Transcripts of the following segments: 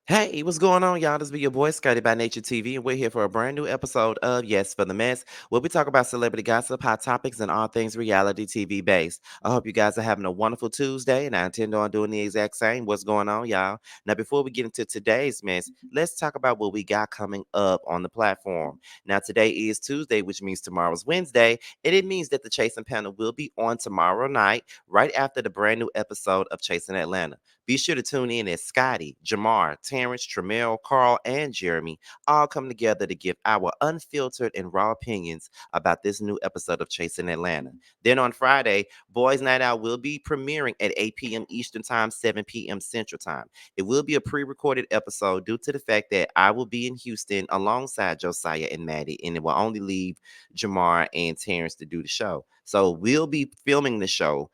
Hey, what's going on, y'all? This be your boy Scotty by Nature TV, and we're here for a brand new episode of Yes for the Mess, where we talk about celebrity gossip, hot topics, and all things reality TV based. I hope you guys are having a wonderful Tuesday, and I intend on doing the exact same. What's going on, y'all? Now, before we get into today's mess, let's talk about what we got coming up on the platform. Now, today is Tuesday, which means tomorrow's Wednesday, and it means that the Chasing panel will be on tomorrow night, right after the brand new episode of Chasing Atlanta. Be sure to tune in as Scotty, Jamar, Terrence, Tramel, Carl, and Jeremy all come together to give our unfiltered and raw opinions about this new episode of Chasing Atlanta. Then on Friday, Boys Night Out will be premiering at 8 p.m. Eastern Time, 7 p.m. Central Time. It will be a pre-recorded episode due to the fact that I will be in Houston alongside Josiah and Maddie, and it will only leave Jamar and Terrence to do the show. So we'll be filming the show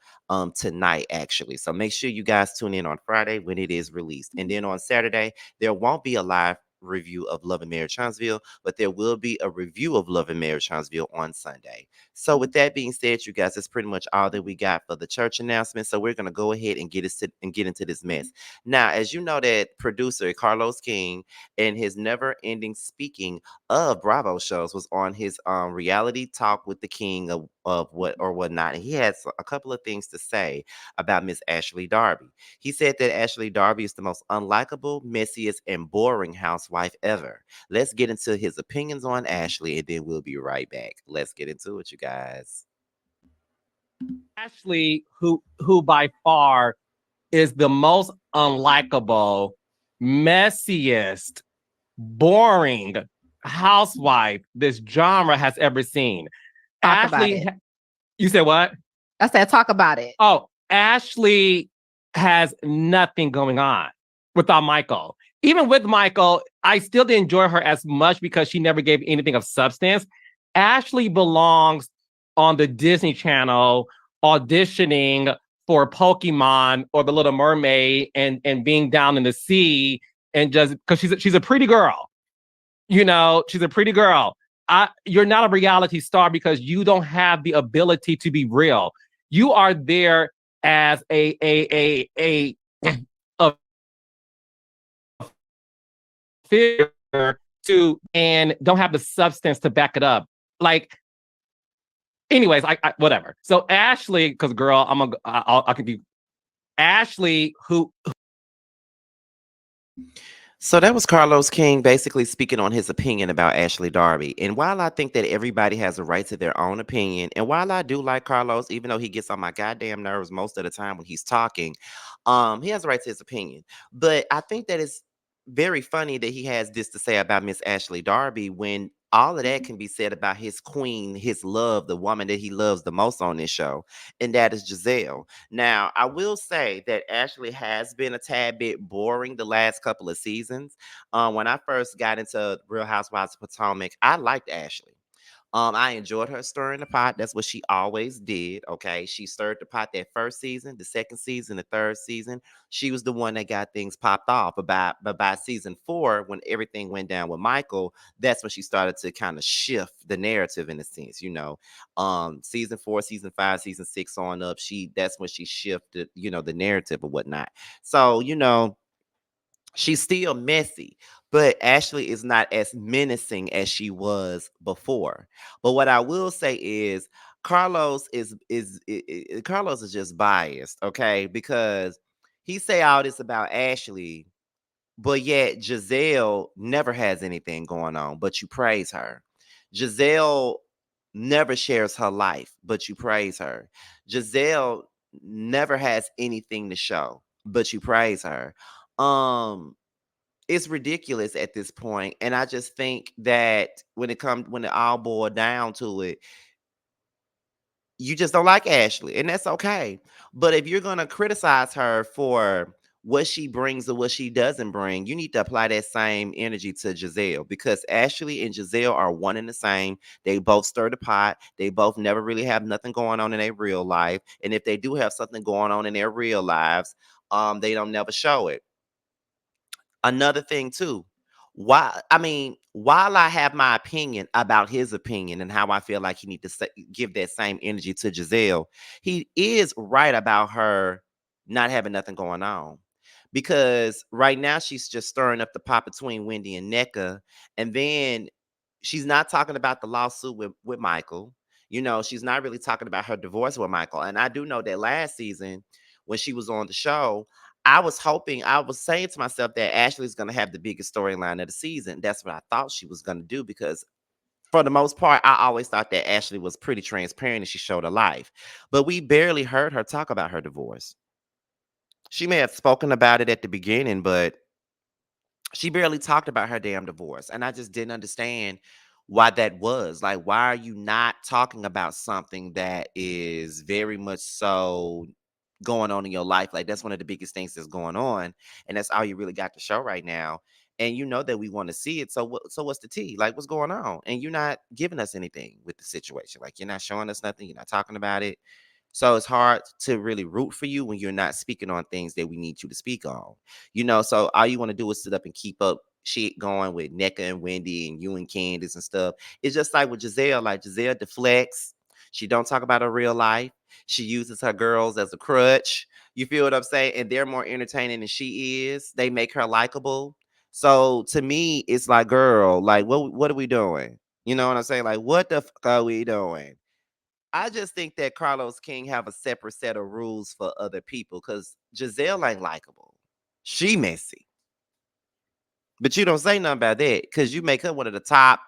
tonight actually. So make sure you guys tune in on Friday when it is released. And then on Saturday, there won't be a live review of Love and Marriage Huntsville, but there will be a review of Love and Marriage Huntsville on Sunday. So with that being said, you guys, that's pretty much all that we got for the church announcement. So we're gonna go ahead and get into this mess. Now, as you know, that producer Carlos King and his never-ending speaking of Bravo shows was on his reality talk with the king of what or whatnot. And he has a couple of things to say about Miss Ashley Darby. He said that Ashley Darby is the most unlikable, messiest, and boring housewife ever. Let's get into his opinions on Ashley, and then we'll be right back. Let's get into it, you guys. Ashley, who by far is the most unlikable, messiest, boring housewife this genre has ever seen. Talk about Ashley, it. you said what? I said, talk about it. Oh, Ashley has nothing going on without Michael. Even with Michael, I still didn't enjoy her as much because she never gave anything of substance. Ashley belongs on the Disney Channel auditioning for Pokemon or The Little Mermaid and being down in the sea and just because she's a pretty girl. You know, she's a pretty girl. You're not a reality star because you don't have the ability to be real. You are there as a figure to and don't have the substance to back it up. Like, anyways, I whatever. So Ashley, because girl, I can be Ashley who So that was Carlos King basically speaking on his opinion about Ashley Darby. And while I think that everybody has a right to their own opinion, and while I do like Carlos, even though he gets on my goddamn nerves most of the time when he's talking, he has a right to his opinion. But I think that it's very funny that he has this to say about Miss Ashley Darby when all of that can be said about his queen, his love, the woman that he loves the most on this show, and that is Giselle. Now, I will say that Ashley has been a tad bit boring the last couple of seasons. When I first got into Real Housewives of Potomac, I liked Ashley. I enjoyed her stirring the pot. That's what she always did. Okay. She stirred the pot that first season, the second season, the third season. She was the one that got things popped off. But by season four, when everything went down with Michael, that's when she started to kind of shift the narrative in a sense, you know. Season four, season five, season six on up, that's when she shifted, you know, the narrative or whatnot. So, you know, she's still messy, but Ashley is not as menacing as she was before. But what I will say is Carlos is just biased, okay? Because he say all this about Ashley, but yet Giselle never has anything going on, but you praise her. Giselle never shares her life, but you praise her. Giselle never has anything to show, but you praise her. Um, it's ridiculous at this point, and I just think that when it all boiled down to it, you just don't like Ashley, and that's okay. But if you're gonna criticize her for what she brings or what she doesn't bring, you need to apply that same energy to Giselle because Ashley and Giselle are one and the same. They both stir the pot. They both never really have nothing going on in their real life, and if they do have something going on in their real lives, they don't never show it. Another thing too, while I have my opinion about his opinion and how I feel like he need to give that same energy to Giselle, he is right about her not having nothing going on. because right now she's just stirring up the pot between Wendy and Nneka, and then she's not talking about the lawsuit with Michael. You know, she's not really talking about her divorce with Michael. And I do know that last season when she was on the show, I was saying to myself that Ashley's going to have the biggest storyline of the season. That's what I thought she was going to do because for the most part, I always thought that Ashley was pretty transparent and she showed her life. But we barely heard her talk about her divorce. She may have spoken about it at the beginning, but she barely talked about her damn divorce. And I just didn't understand why that was. Like, why are you not talking about something that is very much so going on in your life? Like, that's one of the biggest things that's going on. And that's all you really got to show right now. And you know that we want to see it. So so what's the tea? Like, what's going on? And you're not giving us anything with the situation. Like, you're not showing us nothing. You're not talking about it. So it's hard to really root for you when you're not speaking on things that we need you to speak on. You know, so all you want to do is sit up and keep up shit going with Nneka and Wendy and you and Candace and stuff. It's just like with Giselle, like Giselle deflects. She don't talk about her real life. She uses her girls as a crutch. You feel what I'm saying? And they're more entertaining than she is. They make her likable. So to me, it's like, girl, like what are we doing? You know what I'm saying? Like, what the fuck are we doing? I just think that Carlos King have a separate set of rules for other people because Giselle ain't likable. She messy. But you don't say nothing about that because you make her one of the top,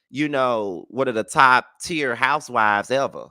one of the top tier housewives ever.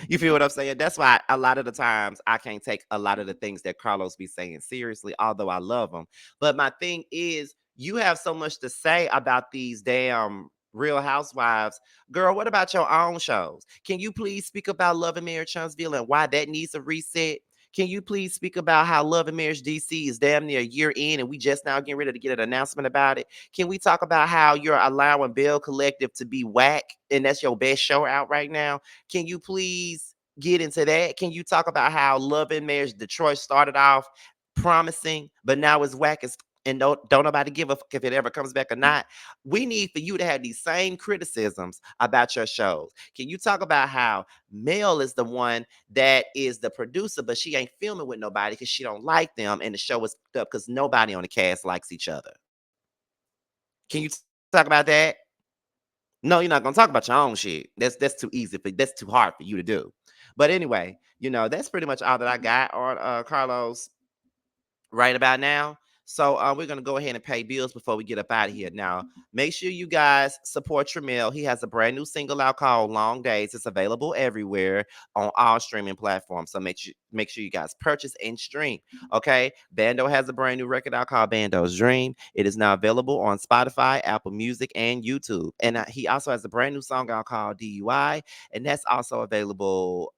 You feel what I'm saying? That's why a lot of the times I can't take a lot of the things that Carlos be saying seriously, although I love him. But my thing is, you have so much to say about these damn Real Housewives. Girl, what about your own shows? Can you please speak about Love and Marriage Huntsville and why that needs a reset? Can you please speak about how Love and Marriage DC is damn near a year in and we just now getting ready to get an announcement about it? Can we talk about how you're allowing Bell Collective to be whack and that's your best show out right now? Can you please get into that? Can you talk about how Love and Marriage Detroit started off promising, but now it's whack as and don't nobody give a fuck if it ever comes back or not? We need for you to have these same criticisms about your shows. Can you talk about how Mel is the one that is the producer, but she ain't filming with nobody because she don't like them, and the show is fucked up because nobody on the cast likes each other? Can you talk about that? No, you're not gonna talk about your own shit. That's too easy for that's too hard for you to do. But anyway, that's pretty much all that I got on Carlos right about now. So we're gonna go ahead and pay bills before we get up out of here. Now, make sure you guys support Tramiel. He has a brand new single out called "Long Days." It's available everywhere on all streaming platforms. So make sure you guys purchase and stream. Okay, Bando has a brand new record out called "Bando's Dream." It is now available on Spotify, Apple Music, and YouTube. And he also has a brand new song out called "DUI," and that's also available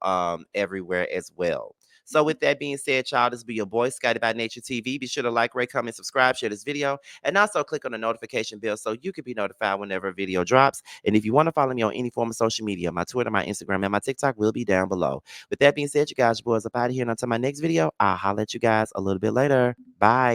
everywhere as well. So with that being said, y'all, this be your boy, Scotty by Nature TV. Be sure to like, rate, comment, subscribe, share this video, and also click on the notification bell so you can be notified whenever a video drops. And if you want to follow me on any form of social media, my Twitter, my Instagram, and my TikTok will be down below. With that being said, you guys, your boys up out of here. And until my next video, I'll holler at you guys a little bit later. Bye.